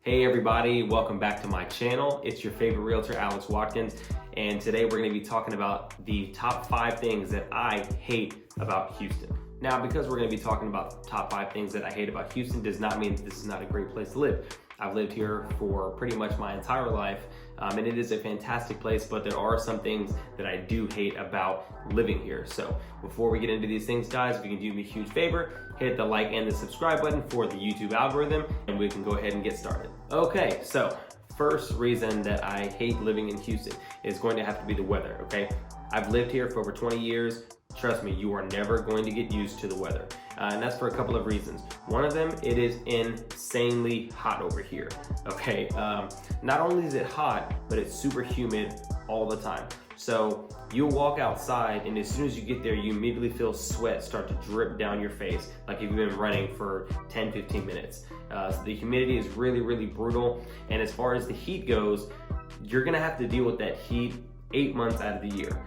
Hey everybody, welcome back to my channel. It's your favorite realtor, Watkins, and today we're going to be talking about the top 5 things that I hate about Houston. Now, because we're going to be talking about the top 5 things that I hate about Houston does not mean that this is not a great place to live. I've lived here for pretty much my entire life, and it is a fantastic place, but there are some things that I do hate about living here. So before we get into these things, guys, if you can do me a huge favor, hit the like and the subscribe button for the YouTube algorithm, and we can go ahead and get started. Okay, so first reason that I hate living in Houston is going to have to be the weather, okay? I've lived here for over 20 years. Trust me, you are never going to get used to the weather. And that's for a couple of reasons. One of them, it is insanely hot over here, okay? Not only is it hot, but it's super humid all the time. So you'll walk outside and as soon as you get there, you immediately feel sweat start to drip down your face, like if you've been running for 10, 15 minutes. So the humidity is really, really brutal. And as far as the heat goes, you're gonna have to deal with that heat 8 months out of the year.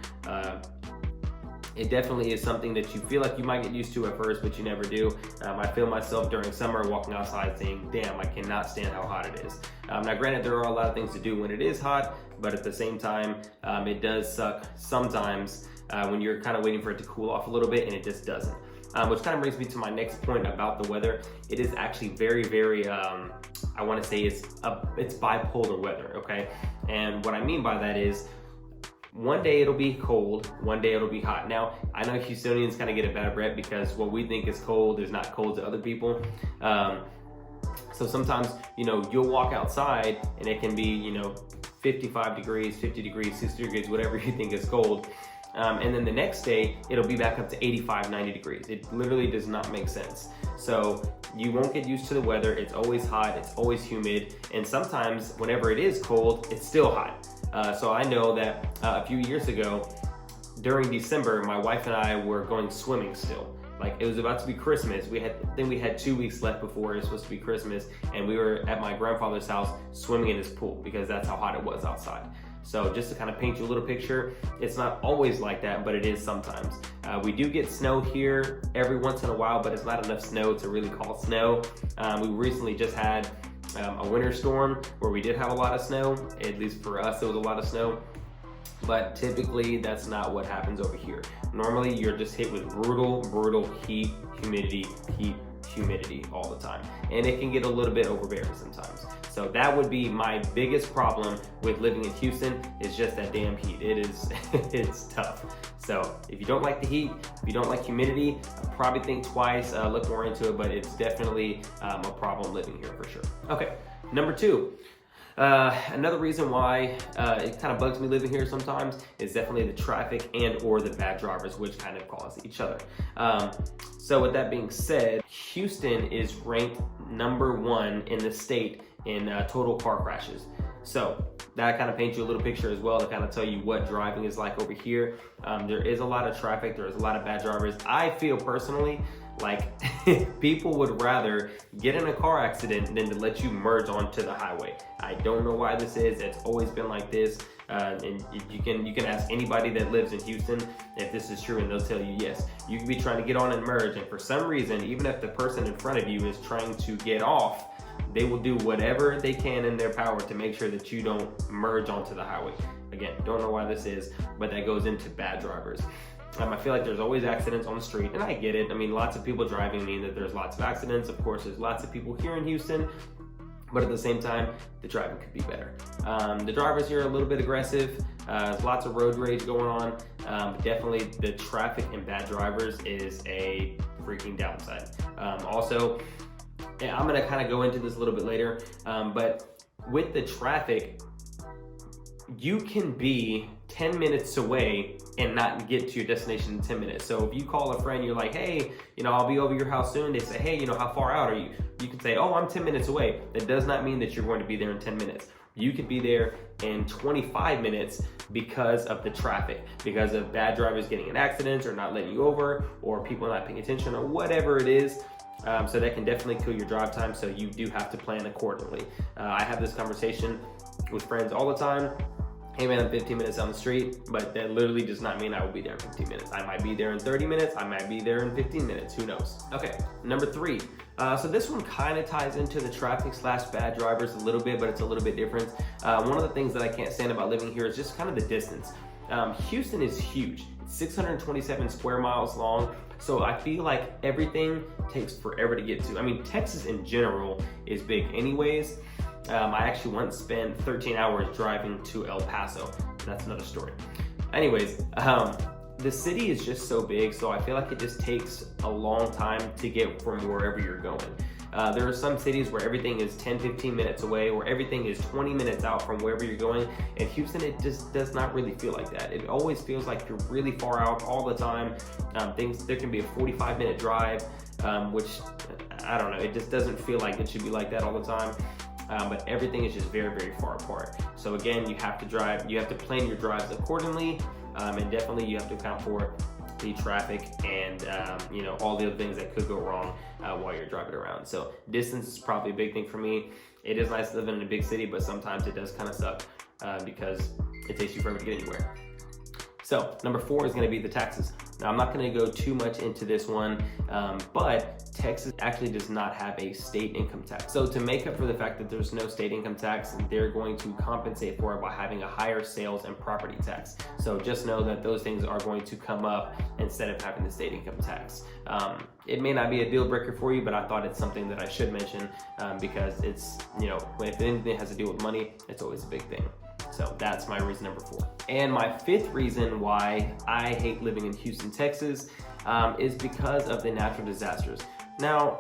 It definitely is something that you feel like you might get used to at first, but you never do. I feel myself during summer walking outside saying, damn, I cannot stand how hot it is. Now granted, there are a lot of things to do when it is hot, but at the same time, it does suck sometimes when you're kind of waiting for it to cool off a little bit and it just doesn't. Which kind of brings me to my next point about the weather. It is actually very, very, I wanna say it's bipolar weather, okay? And what I mean by that is, one day it'll be cold, one day it'll be hot. Now, I know Houstonians kind of get a bad rep because what we think is cold is not cold to other people. So sometimes, you'll walk outside and it can be, 55 degrees, 50 degrees, 60 degrees, whatever you think is cold. And then the next day, it'll be back up to 85, 90 degrees. It literally does not make sense. So you won't get used to the weather. It's always hot, it's always humid. And sometimes whenever it is cold, it's still hot. So I know that a few years ago, during December, my wife and I were going swimming still. Like it was about to be Christmas. I think we had 2 weeks left before it was supposed to be Christmas, and we were at my grandfather's house swimming in his pool because that's how hot it was outside. So just to kind of paint you a little picture, it's not always like that, but it is sometimes. We do get snow here every once in a while, but it's not enough snow to really call snow. We recently just had a winter storm where we did have a lot of snow. At least for us, there was a lot of snow. But typically, that's not what happens over here. Normally, you're just hit with brutal heat, humidity all the time. And it can get a little bit overbearing sometimes. So that would be my biggest problem with living in Houston is just that damn heat. It's tough. So if you don't like the heat, if you don't like humidity, probably think twice, look more into it, but it's definitely a problem living here for sure. Okay, number 2. Another reason why it kind of bugs me living here sometimes is definitely the traffic and or the bad drivers, which kind of cause each other. So with that being said, Houston is ranked number 1 in the state in total car crashes. So that kind of paints you a little picture as well to kind of tell you what driving is like over here. There is a lot of traffic, there is a lot of bad drivers. I feel personally like people would rather get in a car accident than to let you merge onto the highway. I don't know why this is. It's always been like this. And you can ask anybody that lives in Houston if this is true, and they'll tell you yes. You can be trying to get on and merge, and for some reason, even if the person in front of you is trying to get off, they will do whatever they can in their power to make sure that you don't merge onto the highway. Again, don't know why this is, but that goes into bad drivers. I feel like there's always accidents on the street, and I get it. I mean, lots of people driving mean that there's lots of accidents. Of course, there's lots of people here in Houston, but at the same time, the driving could be better. The drivers here are a little bit aggressive. There's lots of road rage going on. Definitely the traffic and bad drivers is a freaking downside. Also, I'm gonna kind of go into this a little bit later, but with the traffic, you can be 10 minutes away and not get to your destination in 10 minutes. So if you call a friend, you're like, hey, I'll be over your house soon. They say, hey, how far out are you? You can say, oh, I'm 10 minutes away. That does not mean that you're going to be there in 10 minutes. You could be there in 25 minutes because of the traffic, because of bad drivers getting in accidents or not letting you over, or people not paying attention, or whatever it is. So that can definitely kill your drive time. So you do have to plan accordingly. I have this conversation with friends all the time. hey man, I'm 15 minutes down the street, but that literally does not mean I will be there in 15 minutes. I might be there in 30 minutes, I might be there in 15 minutes, who knows? Okay, number 3. So this one kind of ties into the traffic / bad drivers a little bit, but it's a little bit different. One of the things that I can't stand about living here is just kind of the distance. Houston is huge. It's 627 square miles long. So I feel like everything takes forever to get to. I mean, Texas in general is big anyways. I actually once spent 13 hours driving to El Paso. That's another story. Anyways, the city is just so big, so I feel like it just takes a long time to get from wherever you're going. There are some cities where everything is 10-15 minutes away, or everything is 20 minutes out from wherever you're going. In Houston, it just does not really feel like that. It always feels like you're really far out all the time. There can be a 45-minute drive, which, I don't know, it just doesn't feel like it should be like that all the time. But everything is just very, very far apart. So again, you have to plan your drives accordingly, and definitely you have to account for the traffic and all the other things that could go wrong while you're driving around. So distance is probably a big thing for me. It is nice living in a big city, but sometimes it does kind of suck because it takes you forever to get anywhere. So number 4 is going to be the taxes. Now I'm not going to go too much into this one, but Texas actually does not have a state income tax. So to make up for the fact that there's no state income tax, they're going to compensate for it by having a higher sales and property tax. So just know that those things are going to come up instead of having the state income tax. It may not be a deal breaker for you, but I thought it's something that I should mention because it's, if anything has to do with money, it's always a big thing. So that's my reason number 4. And my 5th reason why I hate living in Houston, Texas, is because of the natural disasters. Now,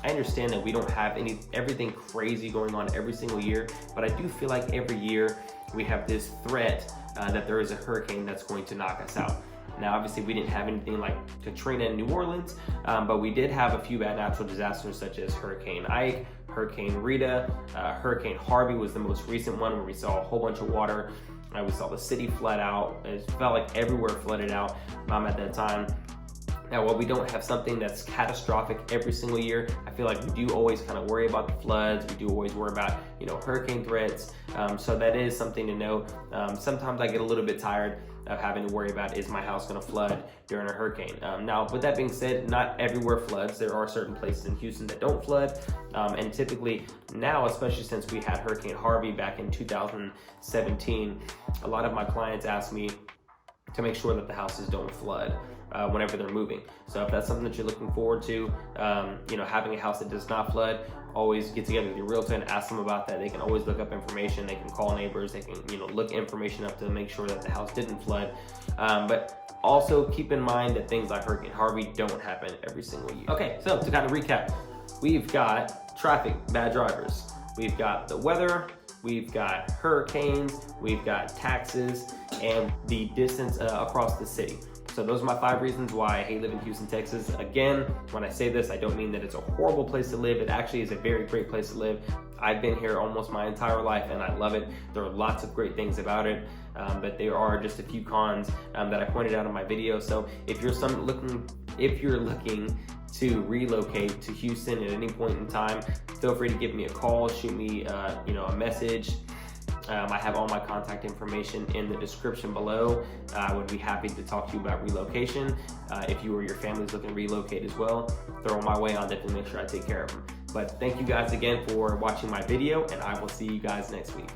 I understand that we don't have everything crazy going on every single year, but I do feel like every year we have this threat that there is a hurricane that's going to knock us out. Now, obviously, we didn't have anything like Katrina in New Orleans, but we did have a few bad natural disasters such as Hurricane Ike, Hurricane Rita, Hurricane Harvey was the most recent one where we saw a whole bunch of water. We saw the city flood out. It felt like everywhere flooded out at that time. Now, while we don't have something that's catastrophic every single year, I feel like we do always kind of worry about the floods. We do always worry about, hurricane threats. So that is something to note. Sometimes I get a little bit tired of having to worry about, is my house going to flood during a hurricane? Now, with that being said, not everywhere floods. There are certain places in Houston that don't flood. And typically now, especially since we had Hurricane Harvey back in 2017, a lot of my clients ask me to make sure that the houses don't flood whenever they're moving. So if that's something that you're looking forward to, having a house that does not flood, always get together with your realtor and ask them about that. They can always look up information. They can call neighbors. They can, look information up to make sure that the house didn't flood. But also keep in mind that things like Hurricane Harvey don't happen every single year. Okay, so to kind of recap, we've got traffic, bad drivers. We've got the weather, we've got hurricanes, we've got taxes, and the distance across the city. So those are my 5 reasons why I hate living in Houston, Texas. Again, when I say this, I don't mean that it's a horrible place to live. It actually is a very great place to live. I've been here almost my entire life and I love it. There are lots of great things about it, but there are just a few cons that I pointed out in my video. So if you're looking to relocate to Houston at any point in time, feel free to give me a call, shoot me a message. I have all my contact information in the description below. I would be happy to talk to you about relocation. If you or your family's looking to relocate as well, throw them my way. I'll definitely make sure I take care of them. But thank you guys again for watching my video, and I will see you guys next week.